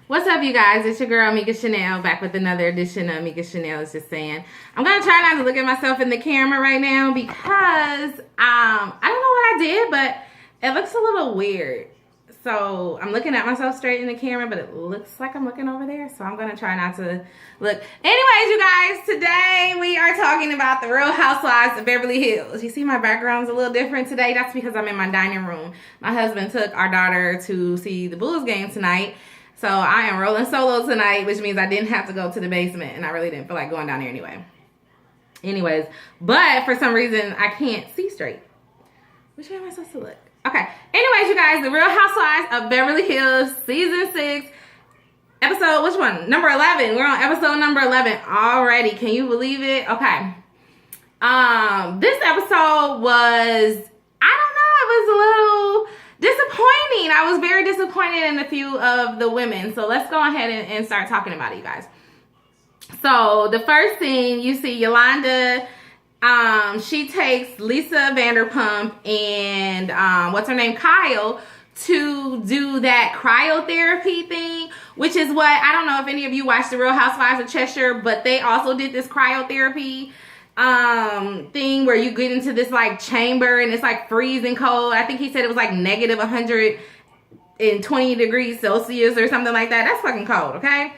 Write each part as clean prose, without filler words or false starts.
What's up, you guys? It's your girl, Mika Chanel, back with another edition of Mika Chanel is Just Saying. I'm going to try not to look at myself in the camera right now because I don't know what I did, but it looks a little weird. So I'm looking at myself straight in the camera, but it looks like I'm looking over there. So I'm going to try not to look. Anyways, you guys, today we are talking about the Real Housewives of Beverly Hills. You see my background's a little different today. That's because I'm in my dining room. My husband took our daughter to see the Bulls game tonight. So I am rolling solo tonight, which means I didn't have to go to the basement, and I really didn't feel like going down there anyway. Anyways, but for some reason, I can't see straight. Which way am I supposed to look? Okay. Anyways, you guys, The Real Housewives of Beverly Hills, Season 6, episode, which one? Number 11. We're on episode number 11 already. Can you believe it? Okay. This episode was, I don't know, it was a little disappointing. I was very disappointed in a few of the women. So let's go ahead and start talking about it, you guys. So the first thing you see, Yolanda, she takes Lisa Vanderpump and what's her name, Kyle, to do that cryotherapy thing, which is what, I don't know if any of you watched The Real Housewives of Cheshire, but they also did this cryotherapy thing where you get into this like chamber and it's like freezing cold. I think he said it was like negative 120 degrees Celsius or something like that. That's fucking cold, okay?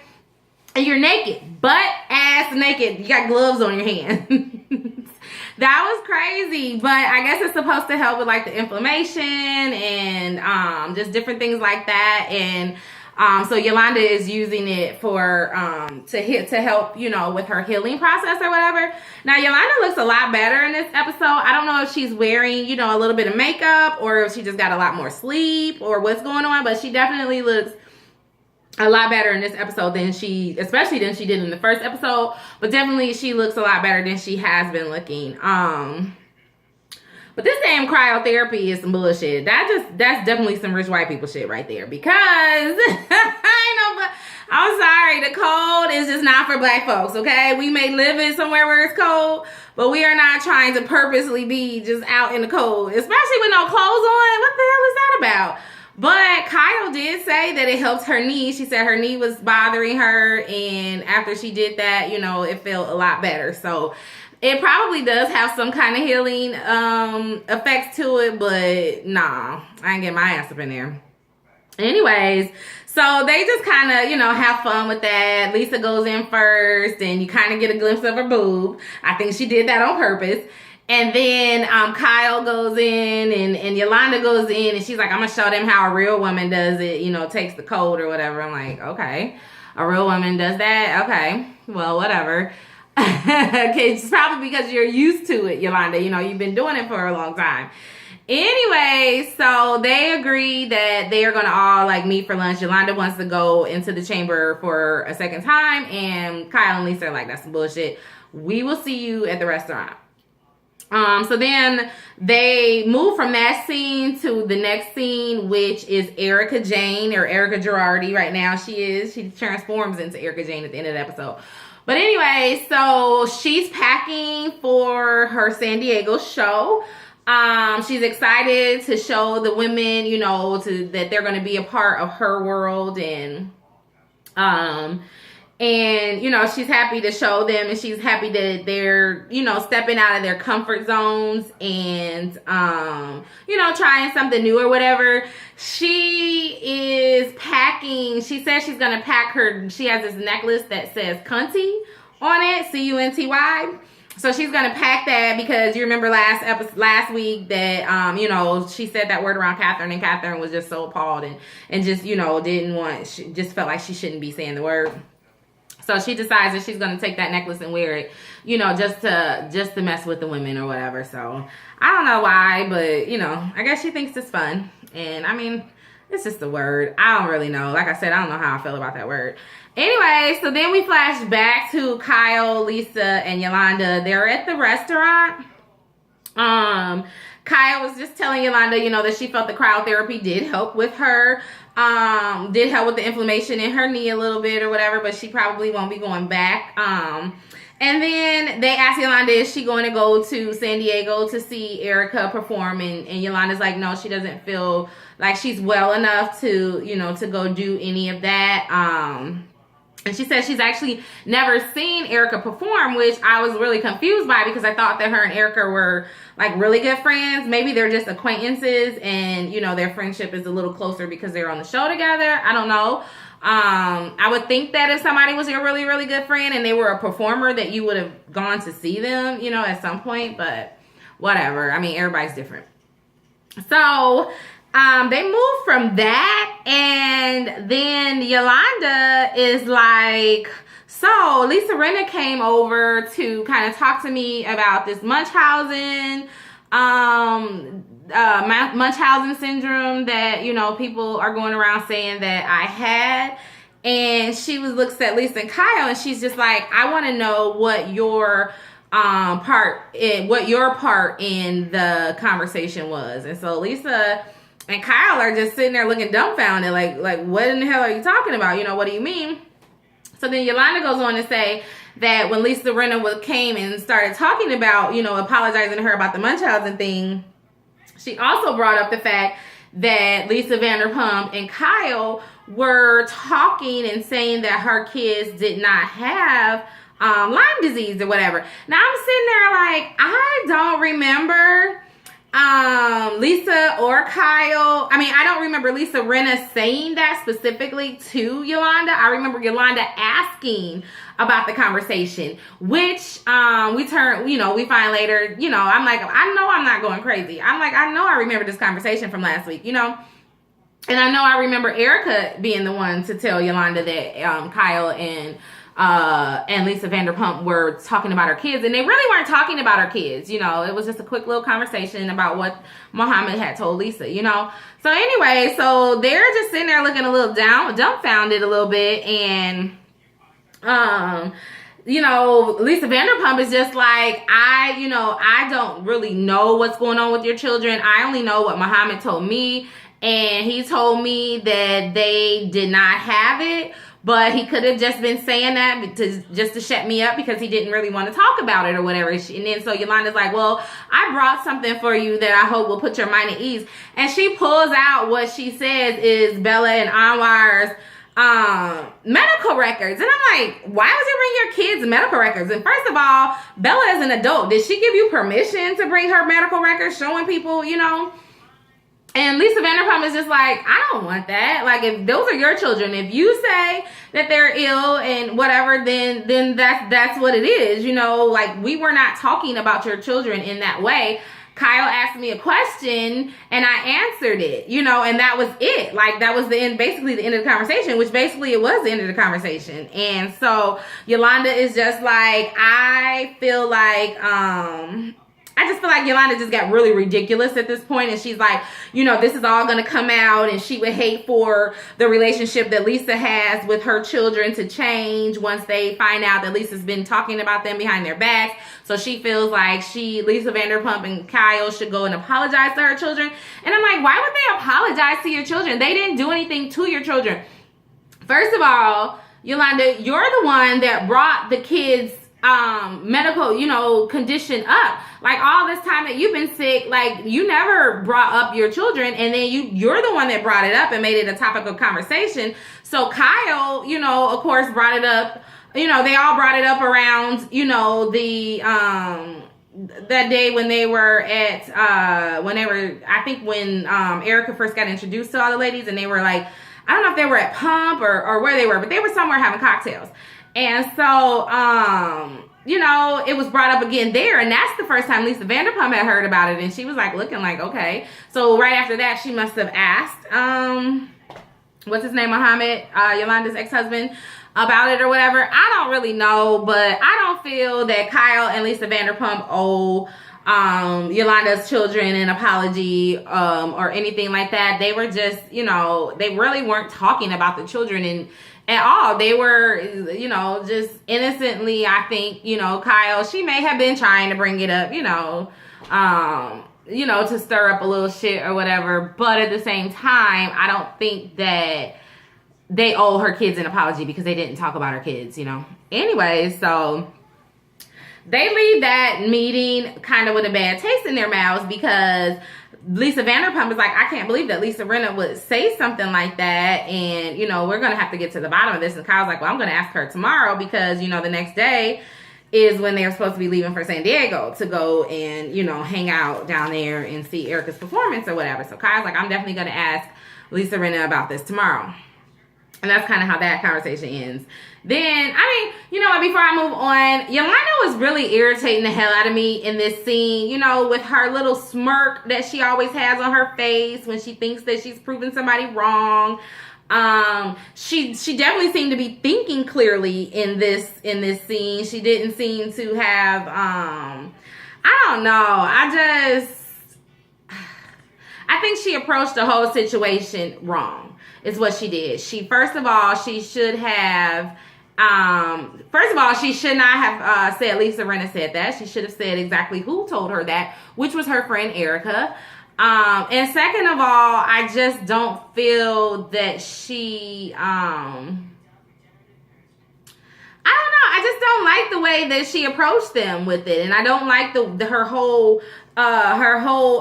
And you're naked, butt ass naked. You got gloves on your hands. That was crazy, but I guess it's supposed to help with like the inflammation and just different things like that. And so Yolanda is using it for to help, you know, with her healing process or whatever. Now Yolanda looks a lot better in this episode. I don't know if she's wearing, you know, a little bit of makeup or if she just got a lot more sleep or what's going on, but she definitely looks a lot better in this episode than especially than she did in the first episode, but definitely she looks a lot better than she has been looking. But this damn cryotherapy is some bullshit. That's definitely some rich white people shit right there, because I know, but I'm sorry, the cold is just not for black folks, okay? We may live in somewhere where it's cold, but we are not trying to purposely be just out in the cold, especially with no clothes on. What the hell is that about? But Kyle did say that it helped her knee. She said her knee was bothering her, and after she did that, you know, it felt a lot better. So it probably does have some kind of healing effects to it, but nah, I ain't get my ass up in there. Anyways, so they just kind of, you know, have fun with that. Lisa goes in first, and you kind of get a glimpse of her boob. I think she did that on purpose. And then Kyle goes in and Yolanda goes in and she's like, I'm going to show them how a real woman does it, you know, takes the cold or whatever. I'm like, okay, a real woman does that? Okay, well, whatever. Okay, it's probably because you're used to it, Yolanda. You know, you've been doing it for a long time. Anyway, so they agree that they are going to all like meet for lunch. Yolanda wants to go into the chamber for a second time, and Kyle and Lisa are like, that's some bullshit. We will see you at the restaurant. So then they move from that scene to the next scene, which is Erica Jane, or Erica Girardi right now. She transforms into Erica Jane at the end of the episode. But anyway, so she's packing for her San Diego show. She's excited to show the women, you know, that they're going to be a part of her world, and, you know, she's happy to show them, and she's happy that they're, you know, stepping out of their comfort zones and, you know, trying something new or whatever. She is packing. She says she's going to pack she has this necklace that says Cunty on it, C-U-N-T-Y. So she's going to pack that because you remember last week that, you know, she said that word around Catherine, and Catherine was just so appalled and just, you know, she just felt like she shouldn't be saying the word. So she decides that she's going to take that necklace and wear it, you know, just to mess with the women or whatever. So I don't know why, but, you know, I guess she thinks it's fun. And I mean, it's just a word. I don't really know. Like I said, I don't know how I feel about that word. Anyway, so then we flash back to Kyle, Lisa, and Yolanda. They're at the restaurant. Kyle was just telling Yolanda, you know, that she felt the cryotherapy did help with her. Did help with the inflammation in her knee a little bit or whatever, but she probably won't be going back. And then they asked Yolanda, is she going to go to San Diego to see Erica perform? And Yolanda's like, no, she doesn't feel like she's well enough to, you know, to go do any of that. And she said she's actually never seen Erica perform, which I was really confused by because I thought that her and Erica were like really good friends. Maybe they're just acquaintances and, you know, their friendship is a little closer because they're on the show together. I don't know. I would think that if somebody was your really, really good friend and they were a performer that you would have gone to see them, you know, at some point, but whatever. I mean, everybody's different. So, they moved from that, and then Yolanda is like, so Lisa Rinna came over to kind of talk to me about this Munchausen, Munchausen syndrome that, you know, people are going around saying that I had. And she looks at Lisa and Kyle, and she's just like, I want to know what your part in the conversation was. And so Lisa and Kyle are just sitting there looking dumbfounded, like what in the hell are you talking about? You know, what do you mean? So then Yolanda goes on to say that when Lisa Rinna came and started talking about, you know, apologizing to her about the Munchausen thing, she also brought up the fact that Lisa Vanderpump and Kyle were talking and saying that her kids did not have Lyme disease or whatever. Now I'm sitting there like, I don't remember Lisa or Kyle. I mean, I don't remember Lisa Rinna saying that specifically to Yolanda. I remember Yolanda asking about the conversation, which we find later, you know, I'm like, I know I'm not going crazy. I'm like, I know I remember this conversation from last week, you know. And I know I remember Erica being the one to tell Yolanda that Kyle and Lisa Vanderpump were talking about her kids, and they really weren't talking about her kids. You know, it was just a quick little conversation about what Muhammad had told Lisa, you know. So anyway, so they're just sitting there looking a little dumbfounded a little bit, and you know, Lisa Vanderpump is just like, I don't really know what's going on with your children. I only know what Muhammad told me, and he told me that they did not have it. But he could have just been saying that just to shut me up because he didn't really want to talk about it or whatever. And then so Yolanda's like, well, I brought something for you that I hope will put your mind at ease. And she pulls out what she says is Bella and Anwar's medical records. And I'm like, why would you bring your kids' medical records? And first of all, Bella is an adult. Did she give you permission to bring her medical records showing people, you know? And Lisa Vanderpump is just like, I don't want that. Like, if those are your children, if you say that they're ill and whatever, then that's what it is. You know, like, we were not talking about your children in that way. Kyle asked me a question and I answered it, you know, and that was it. Like, that was basically the end of the conversation, which basically it was the end of the conversation. And so Yolanda is just like, I just feel like Yolanda just got really ridiculous at this point, and she's like, you know, this is all going to come out, and she would hate for the relationship that Lisa has with her children to change once they find out that Lisa's been talking about them behind their backs. So she feels like Lisa Vanderpump and Kyle should go and apologize to her children. And I'm like, why would they apologize to your children? They didn't do anything to your children. First of all, Yolanda, you're the one that brought the kids' medical, you know, condition up. Like, all this time that you've been sick, like, you never brought up your children, and then you're the one that brought it up and made it a topic of conversation. So Kyle, you know, of course, brought it up. You know, they all brought it up around, you know, the that day when they were at I think when Erica first got introduced to all the ladies, and they were like, I don't know if they were at Pump or where they were, but they were somewhere having cocktails. And so, you know, it was brought up again there. And that's the first time Lisa Vanderpump had heard about it. And she was like looking like, okay. So right after that, she must have asked, what's his name, Muhammad, Yolanda's ex-husband, about it or whatever. I don't really know. But I don't feel that Kyle and Lisa Vanderpump owe Yolanda's children an apology or anything like that. They were just, you know, they really weren't talking about the children at all. They were, you know, just innocently, I think, you know, Kyle, she may have been trying to bring it up, you know, to stir up a little shit or whatever. But at the same time, I don't think that they owe her kids an apology because they didn't talk about her kids, you know. Anyway, so they leave that meeting kind of with a bad taste in their mouths because Lisa Vanderpump is like, I can't believe that Lisa Rinna would say something like that, and, you know, we're going to have to get to the bottom of this. And Kyle's like, well, I'm going to ask her tomorrow because, you know, the next day is when they're supposed to be leaving for San Diego to go and, you know, hang out down there and see Erica's performance or whatever. So Kyle's like, I'm definitely going to ask Lisa Rinna about this tomorrow. And that's kind of how that conversation ends. Then, I mean, you know what, before I move on, Yolanda was really irritating the hell out of me in this scene, you know, with her little smirk that she always has on her face when she thinks that she's proven somebody wrong. She definitely seemed to be thinking clearly in this scene. She didn't seem to have, I don't know, I think she approached the whole situation wrong, is what she did. First of all, she should not have said Lisa Rinna said that. She should have said exactly who told her that, which was her friend Erica. And second of all, I just don't feel that she, I don't know. I just don't like the way that she approached them with it, and I don't like her whole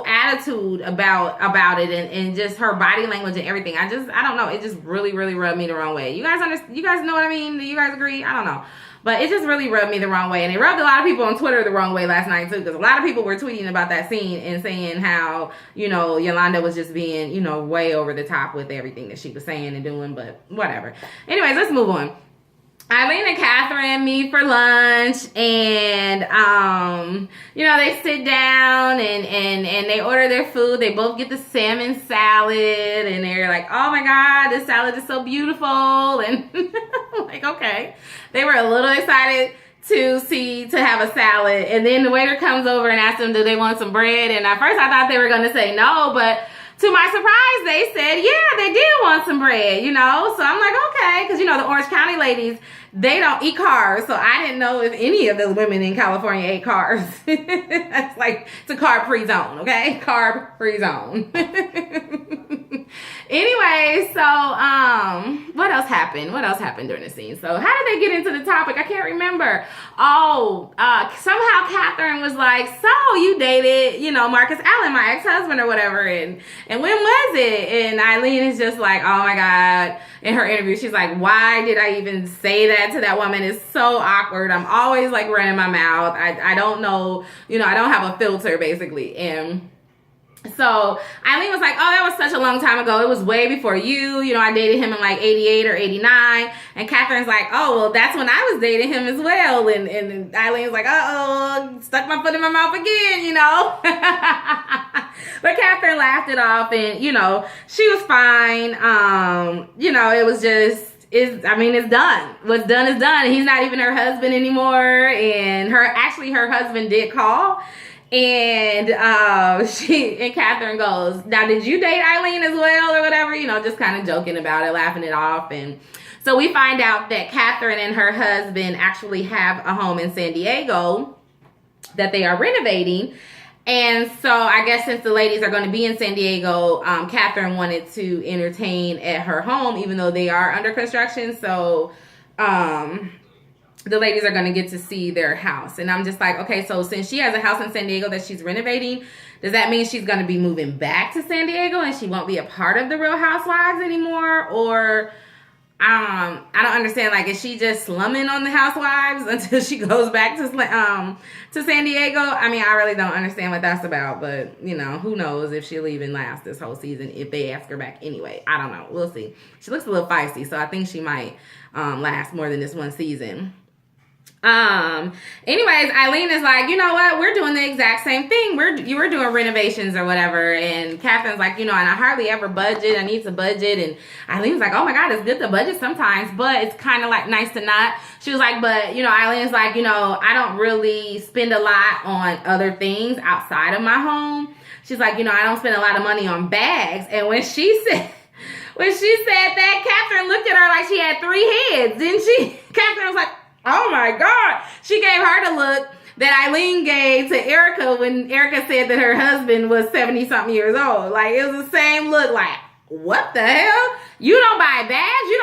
attitude about it, and just her body language and everything. I don't know. It just really rubbed me the wrong way. You guys know what I mean? Do you guys agree? I don't know. But it just really rubbed me the wrong way. And it rubbed a lot of people on Twitter the wrong way last night, too. Because a lot of people were tweeting about that scene and saying how, you know, Yolanda was just being, you know, way over the top with everything that she was saying and doing. But whatever. Anyways, let's move on. Eileen and Catherine meet for lunch, and you know, they sit down and they order their food. They both get the salmon salad, and they're like, oh my god, this salad is so beautiful. And like, okay. They were a little excited to have a salad, and then the waiter comes over and asks them, do they want some bread? And at first I thought they were going to say no, but to my surprise, they said, yeah, they did want some bread, you know? So I'm like, okay, because, you know, the Orange County ladies, they don't eat carbs, so I didn't know if any of the women in California ate carbs. That's like, it's a carb-free zone, okay? Carb-free zone. Anyway, so, what else happened? What else happened during the scene? So, how did they get into the topic? I can't remember. Oh, somehow Catherine was like, so, you dated, you know, Marcus Allen, my ex-husband or whatever, and when was it? And Eileen is just like, oh my God. In her interview, she's like, why did I even say that to that woman? It's so awkward. I'm always like running my mouth. I don't know, you know, I don't have a filter basically. And so Eileen was like, oh, that was such a long time ago. It was way before you. You know, I dated him in like 88 or 89. And Catherine's like, oh, well, that's when I was dating him as well. And Eileen's like, uh-oh, stuck my foot in my mouth again, you know. But Catherine laughed it off, and, you know, she was fine. You know, it was just, it's done. What's done is done. He's not even her husband anymore. And her husband did call. And Catherine goes, now, did you date Eileen as well or whatever? You know, just kind of joking about it, laughing it off. And so we find out that Catherine and her husband actually have a home in San Diego that they are renovating. And so I guess since the ladies are going to be in San Diego, Catherine wanted to entertain at her home, even though they are under construction. So the ladies are going to get to see their house. And I'm just like, okay, so since she has a house in San Diego that she's renovating, does that mean she's going to be moving back to San Diego and she won't be a part of the Real Housewives anymore? Or I don't understand. Like, is she just slumming on the Housewives until she goes back to San Diego? I mean, I really don't understand what that's about. But, you know, who knows if she'll even last this whole season if they ask her back anyway. I don't know. We'll see. She looks a little feisty, so I think she might last more than this one season. Anyways, Eileen is like, you know what? We're doing the exact same thing. You were doing renovations or whatever. And Catherine's like, you know, and I hardly ever budget. I need to budget. And Eileen's like, oh my God, it's good to budget sometimes, but it's kind of like nice to not. She was like, but, you know, Eileen's like, you know, I don't really spend a lot on other things outside of my home. She's like, you know, I don't spend a lot of money on bags. And when she said that, Catherine looked at her like she had 3 heads, didn't she? Catherine was like, oh my God. She gave her the look that Eileen gave to Erica when Erica said that her husband was 70-something years old. Like, it was the same look, like, what the hell? You don't buy bags. You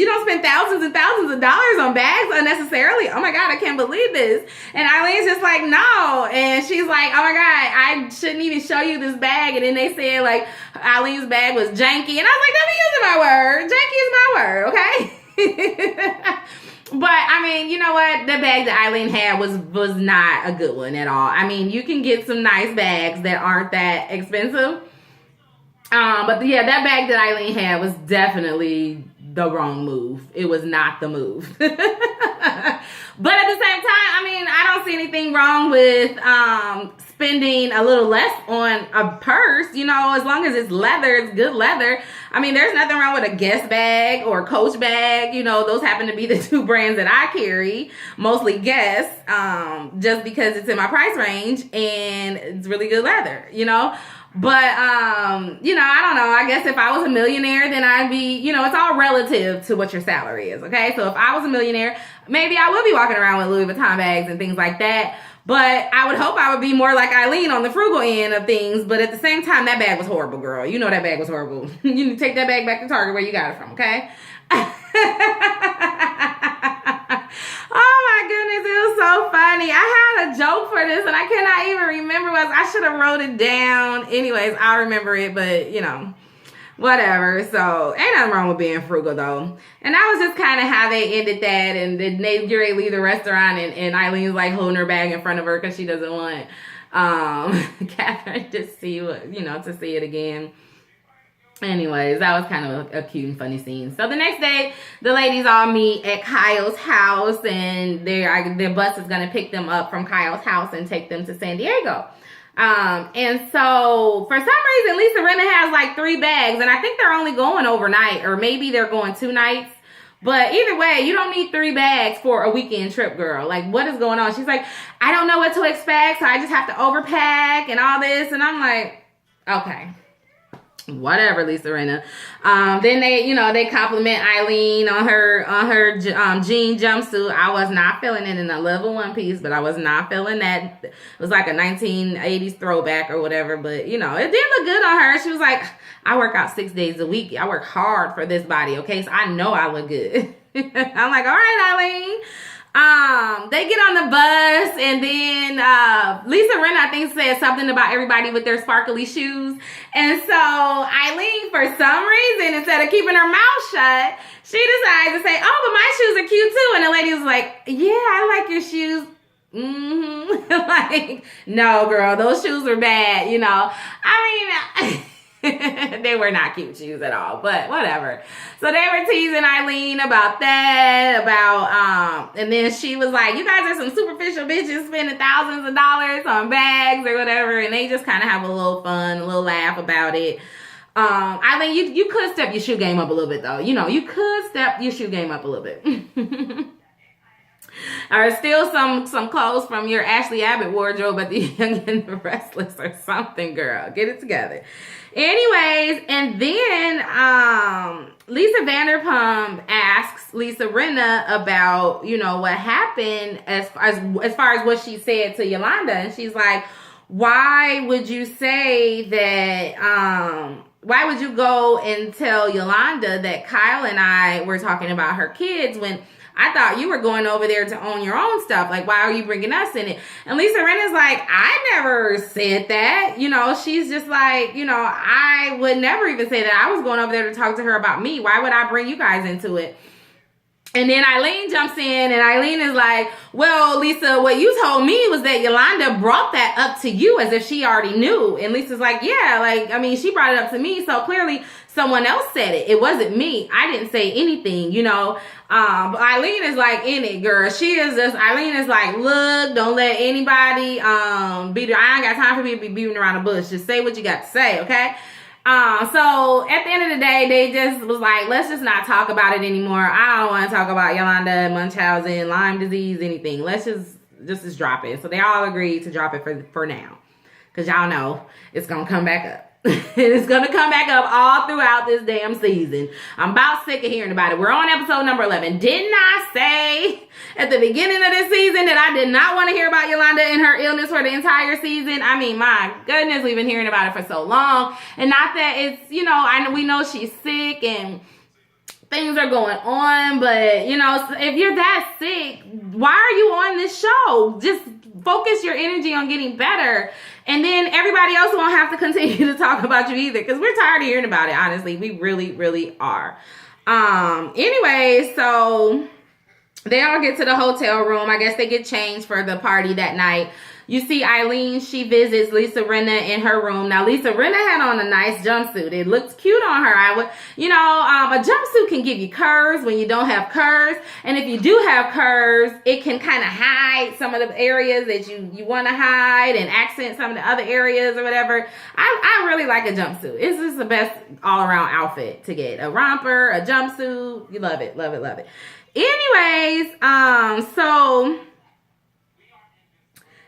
don't spend thousands and thousands of dollars on bags unnecessarily. Oh my God, I can't believe this. And Eileen's just like, no. And she's like, oh my God, I shouldn't even show you this bag. And then they said like Eileen's bag was janky. And I was like, don't be using my word. Janky is my word, okay? But I mean, you know what? The bag that Eileen had was not a good one at all. I mean, you can get some nice bags that aren't that expensive. But yeah, that bag that Eileen had was definitely the wrong move. It was not the move. But at the same time, I mean, I don't see anything wrong with spending a little less on a purse, you know, as long as it's leather, it's good leather. I mean, there's nothing wrong with a Guess bag or a Coach bag. You know, those happen to be the two brands that I carry, mostly Guess, just because it's in my price range and it's really good leather, you know. But, you know, I don't know. I guess if I was a millionaire, then I'd be, you know, it's all relative to what your salary is, okay? So if I was a millionaire, maybe I would be walking around with Louis Vuitton bags and things like that. But I would hope I would be more like Eileen on the frugal end of things. But at the same time, that bag was horrible, girl. You know that bag was horrible. You need to take that bag back to Target where you got it from, okay? Oh my goodness, it was so funny. I had a joke for this and I cannot even remember what I should have wrote it down. Anyways, I'll remember it, but you know, whatever. So ain't nothing wrong with being frugal though. And that was just kind of how they ended that. And then they leave the restaurant and Eileen's like holding her bag in front of her because she doesn't want Catherine to see what, you know, to see it again. Anyways, that was kind of a cute and funny scene. So the next day, the ladies all meet at Kyle's house, and their bus is going to pick them up from Kyle's house and take them to San Diego. And so for some reason, Lisa Rinna has like 3 bags, and I think they're only going overnight, or maybe they're going 2 nights. But either way, you don't need 3 bags for a weekend trip, girl. Like, what is going on? She's like, I don't know what to expect, so I just have to overpack and all this. And I'm like, okay. Whatever, Lisa Rinna. Then they compliment Eileen on her jean jumpsuit. I was not feeling it in a level one piece, but I was not feeling that. It was like a 1980s throwback or whatever, but you know, it did look good on her. She was like, I work out 6 days a week. I work hard for this body, okay? So I know I look good. I'm like, all right, Eileen. They get on the bus, and then Lisa Rinna, I think, said something about everybody with their sparkly shoes. And so Eileen, for some reason, instead of keeping her mouth shut, she decides to say, oh, but my shoes are cute too. And the lady was like, yeah, I like your shoes. Like, no, girl, those shoes are bad, you know. I mean... They were not cute shoes at all, but whatever. So they were teasing Eileen about that, and then she was like, you guys are some superficial bitches spending thousands of dollars on bags or whatever, and they just kind of have a little fun, a little laugh about it. Eileen, you could step your shoe game up a little bit, though. You know, you could step your shoe game up a little bit. Or steal some clothes from your Ashley Abbott wardrobe at the Young and the Restless or something, girl. Get it together. Anyways, and then Lisa Vanderpump asks Lisa Rinna about, you know, what happened as far as what she said to Yolanda. And she's like, why would you say that, why would you go and tell Yolanda that Kyle and I were talking about her kids when I thought you were going over there to own your own stuff. Like, why are you bringing us in it? And Lisa Rinna's like, I never said that. You know, she's just like, you know, I would never even say that. I was going over there to talk to her about me. Why would I bring you guys into it? And then Eileen jumps in, and Eileen is like, well, Lisa, what you told me was that Yolanda brought that up to you as if she already knew. And Lisa's like, yeah, like, I mean, she brought it up to me, so clearly someone else said it. It wasn't me. I didn't say anything, you know. But Eileen is like in it, girl. Eileen is like, look, don't let anybody beat her. I ain't got time for people to be beating around the bush. Just say what you got to say, okay? So at the end of the day, they just was like, let's just not talk about it anymore. I don't want to talk about Yolanda, Munchausen, Lyme disease, anything. Let's just drop it. So they all agreed to drop it for now. Because y'all know it's going to come back up. It's going to come back up all throughout this damn season. I'm about sick of hearing about it. We're on episode number 11. Didn't I say at the beginning of this season that I did not want to hear about Yolanda and her illness for the entire season? I mean, my goodness, we've been hearing about it for so long. And not that it's, you know, we know she's sick and things are going on, but, you know, if you're that sick, why are you on this show? Just focus your energy on getting better. And then everybody else won't have to continue to talk about you either, because we're tired of hearing about it, honestly. We really, really are. Anyway, so they all get to the hotel room. I guess they get changed for the party that night. You see Eileen, she visits Lisa Rinna in her room. Now, Lisa Rinna had on a nice jumpsuit. It looks cute on her. A jumpsuit can give you curves when you don't have curves. And if you do have curves, it can kind of hide some of the areas that you want to hide and accent some of the other areas or whatever. I really like a jumpsuit. It's just the best all-around outfit to get. A romper, a jumpsuit. You love it, love it, love it. Anyways, so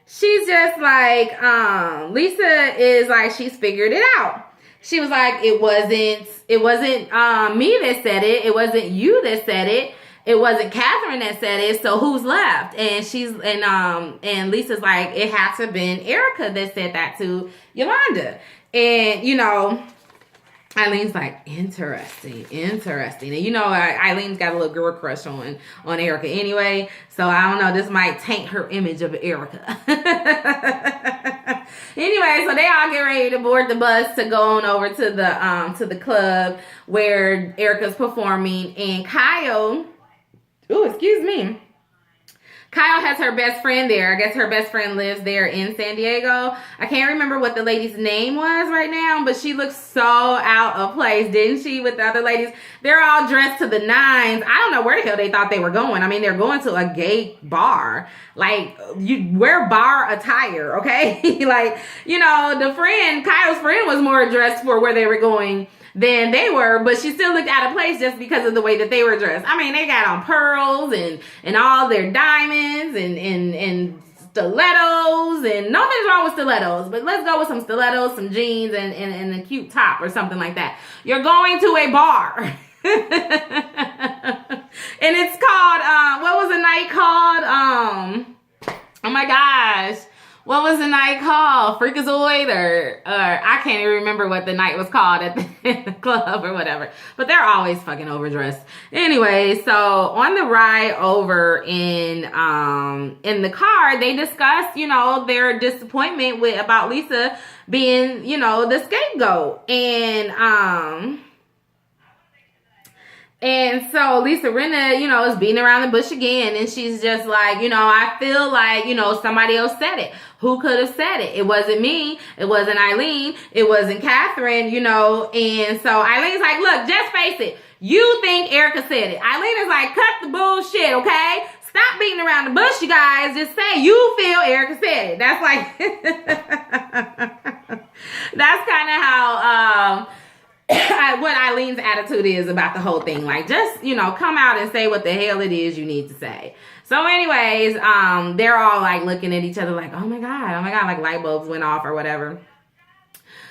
she's just like, Lisa is like, she's figured it out. She was like, it wasn't me that said it. It wasn't you that said it. It wasn't Catherine that said it. So who's left? And Lisa's like, it had to have been Erica that said that to Yolanda. And, you know, Eileen's like, interesting. And you know, Eileen's got a little girl crush on Erica anyway. So I don't know, this might taint her image of Erica. Anyway, so they all get ready to board the bus to go on over to the club where Erica's performing. And Kyle has her best friend there. I guess her best friend lives there in San Diego. I can't remember what the lady's name was right now, but she looks so out of place, didn't she, with the other ladies? They're all dressed to the nines. I don't know where the hell they thought they were going. I mean, they're going to a gay bar. Like, you wear bar attire, okay? Like, you know, Kyle's friend was more dressed for where they were going than they were, but she still looked out of place just because of the way that they were dressed. I mean, they got on pearls and all their diamonds and stilettos, and nothing's wrong with stilettos, but let's go with some stilettos, some jeans, and a cute top or something like that. You're going to a bar. And it's called, what was the night called? Oh my gosh. What was the night called? Freakazoid or I can't even remember what the night was called at the club or whatever. But they're always fucking overdressed. Anyway, so on the ride over in the car, they discussed, you know, their disappointment about Lisa being, you know, the scapegoat. And so Lisa Rinna, you know, is beating around the bush again. And she's just like, you know, I feel like, you know, somebody else said it. Who could have said it? It wasn't me. It wasn't Eileen. It wasn't Catherine, you know. And so Eileen's like, look, just face it. You think Erica said it. Eileen is like, cut the bullshit, okay? Stop beating around the bush, you guys. Just say you feel Erica said it. That's like, that's kind of how, what Eileen's attitude is about the whole thing. Like, just, you know, come out and say what the hell it is you need to say. So anyways, they're all like looking at each other like, oh my God, like light bulbs went off or whatever.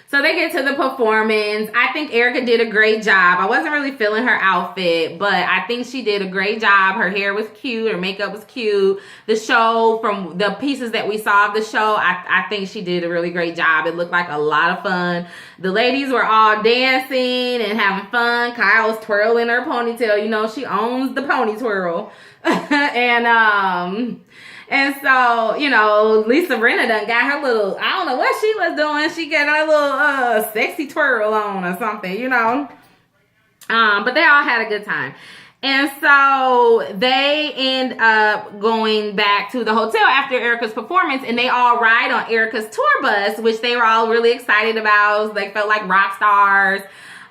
So they get to the performance. I think Erica did a great job. I wasn't really feeling her outfit, but I think she did a great job. Her hair was cute. Her makeup was cute. The show, from the pieces that we saw of the show, I think she did a really great job. It looked like a lot of fun. The ladies were all dancing and having fun. Kyle was twirling her ponytail. You know, she owns the pony twirl. And so, you know, Lisa Rinna done got her little, I don't know what she was doing. She got her little sexy twirl on or something, you know. But they all had a good time. And so they end up going back to the hotel after Erica's performance, and they all ride on Erica's tour bus, which they were all really excited about. They felt like rock stars.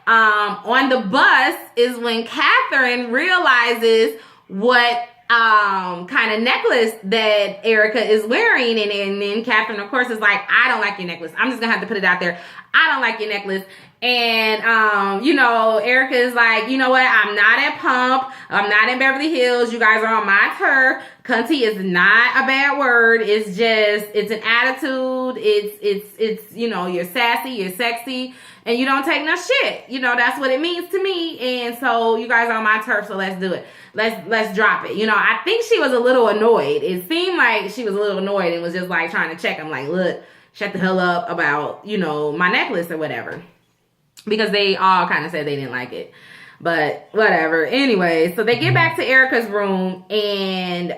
On the bus is when Catherine realizes what kind of necklace that Erica is wearing, and then Catherine, of course, is like, I don't like your necklace. I'm just gonna have to put it out there. I don't like your necklace. And, you know, Erica is like, you know what? I'm not at Pump. I'm not in Beverly Hills. You guys are on my turf. Cunty is not a bad word. It's just, it's an attitude. It's, you know, you're sassy, you're sexy, and you don't take no shit. You know, that's what it means to me. And so you guys are on my turf, so let's do it. Let's drop it. You know, I think she was a little annoyed. It seemed like she was a little annoyed and was just like trying to check him, like, look, shut the hell up about, you know, my necklace or whatever. Because they all kind of said they didn't like it. But whatever. Anyway, so they get back to Erica's room, and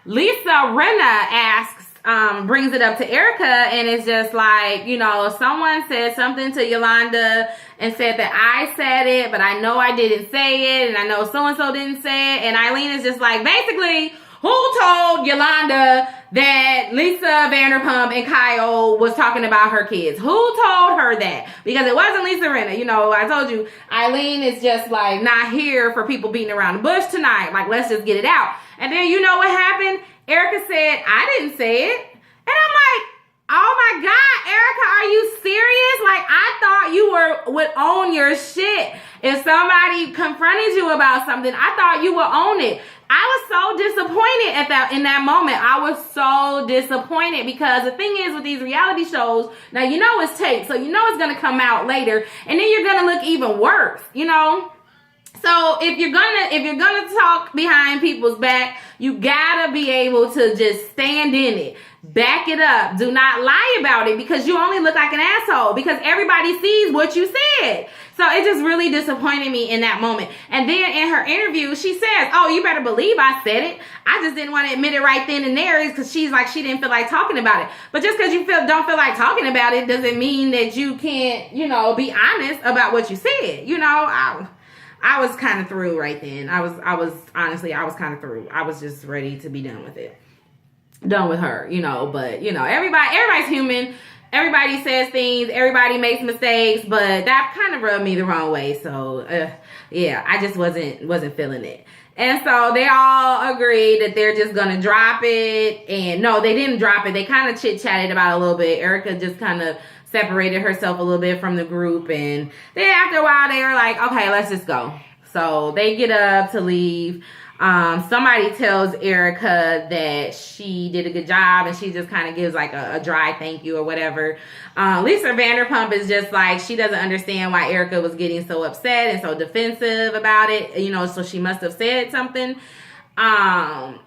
Lisa Rinna brings it up to Erica, and it's just like, you know, someone said something to Yolanda and said that I said it, but I know I didn't say it, and I know so-and-so didn't say it. And Eileen is just like, basically, who told Yolanda that Lisa Vanderpump and Kyle was talking about her kids? Who told her that? Because it wasn't Lisa Rinna. You know, I told you, Eileen is just like not here for people beating around the bush tonight. Like, let's just get it out. And then you know what happened? Erica said, I didn't say it. And I'm like, oh my God, Erica, are you serious? Like, I thought you would own your shit. If somebody confronted you about something, I thought you would own it. I was so disappointed in that moment. I was so disappointed because the thing is with these reality shows, now you know it's taped, so you know it's gonna come out later, and then you're gonna look even worse, you know? So if you're gonna talk behind people's back, you gotta be able to just stand in it. Back it up. Do not lie about it, because you only look like an asshole because everybody sees what you said. So it just really disappointed me in that moment. And then in her interview, she says, oh, you better believe I said it. I just didn't want to admit it right then and there, because she's like, she didn't feel like talking about it. But just because you don't feel like talking about it doesn't mean that you can't, you know, be honest about what you said. You know, I was kind of through right then. I was honestly kind of through. I was just ready to be done with it. Done with her, you know. But, you know, everybody's human. Everybody says things. Everybody makes mistakes. But that kind of rubbed me the wrong way. So, yeah, I just wasn't feeling it. And so they all agreed that they're just going to drop it. And no, they didn't drop it. They kind of chit-chatted about it a little bit. Erica just kind of separated herself a little bit from the group. And then after a while, they were like, okay, let's just go. So they get up to leave. Somebody tells Erica that she did a good job, and she just kind of gives like a dry thank you or whatever. Lisa Vanderpump is just like, she doesn't understand why Erica was getting so upset and so defensive about it, you know, so she must have said something. And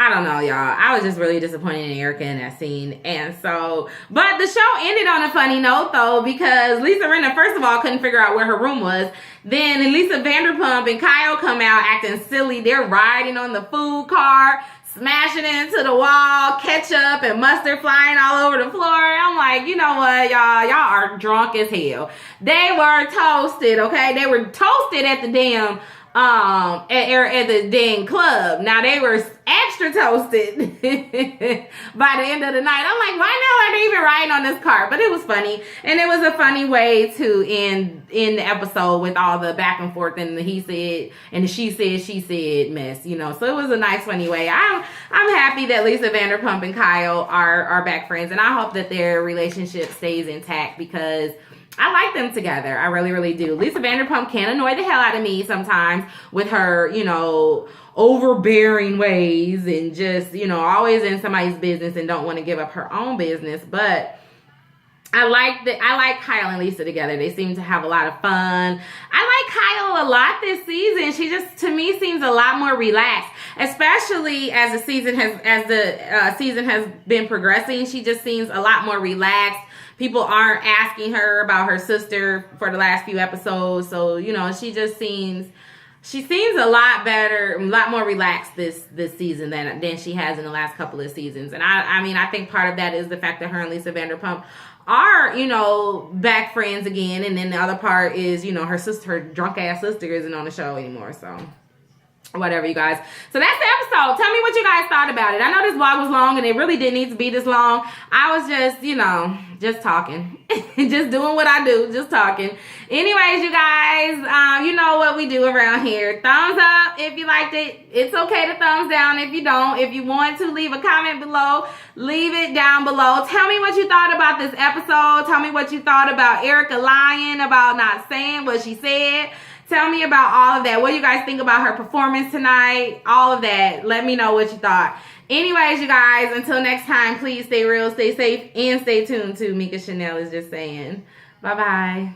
I don't know, y'all. I was just really disappointed in Erica in that scene. And so, but the show ended on a funny note, though, because Lisa Rinna, first of all, couldn't figure out where her room was. Then Lisa Vanderpump and Kyle come out acting silly. They're riding on the food car, smashing into the wall, ketchup and mustard flying all over the floor. I'm like, you know what, y'all are drunk as hell. They were toasted, okay? They were toasted at the damn at the dang club. Now they were extra toasted by the end of the night. I'm like, why now are they even riding on this car? But it was funny, and it was a funny way to end the episode with all the back and forth and the he said and the she said mess, you know. So it was a nice funny way. I'm happy that Lisa Vanderpump and Kyle are back friends, and I hope that their relationship stays intact, because I like them together. I really, really do. Lisa Vanderpump can annoy the hell out of me sometimes with her, you know, overbearing ways and just, you know, always in somebody's business and don't want to give up her own business. But I like Kyle and Lisa together. They seem to have a lot of fun. I like Kyle a lot this season. She just, to me, seems a lot more relaxed, especially as the season has been progressing. She just seems a lot more relaxed. People aren't asking her about her sister for the last few episodes. So, you know, she seems a lot better, a lot more relaxed this season than she has in the last couple of seasons. And I mean, I think part of that is the fact that her and Lisa Vanderpump are, you know, back friends again. And then the other part is, you know, her drunk ass sister isn't on the show anymore. So whatever, you guys. So that's the episode. Tell me what you guys thought about it. I know this vlog was long and it really didn't need to be this long. I was just, you know, just talking. Just doing what I do, just talking. Anyways, you guys, you know what we do around here. Thumbs up if you liked it. It's okay to thumbs down if you don't. If you want to leave a comment below, leave it down below. Tell me what you thought about this episode. Tell me what you thought about Erica lying, about not saying what she said. Tell me about all of that. What do you guys think about her performance tonight? All of that. Let me know what you thought. Anyways, you guys, until next time, please stay real, stay safe, and stay tuned to Mika Chanel is just saying. Bye-bye.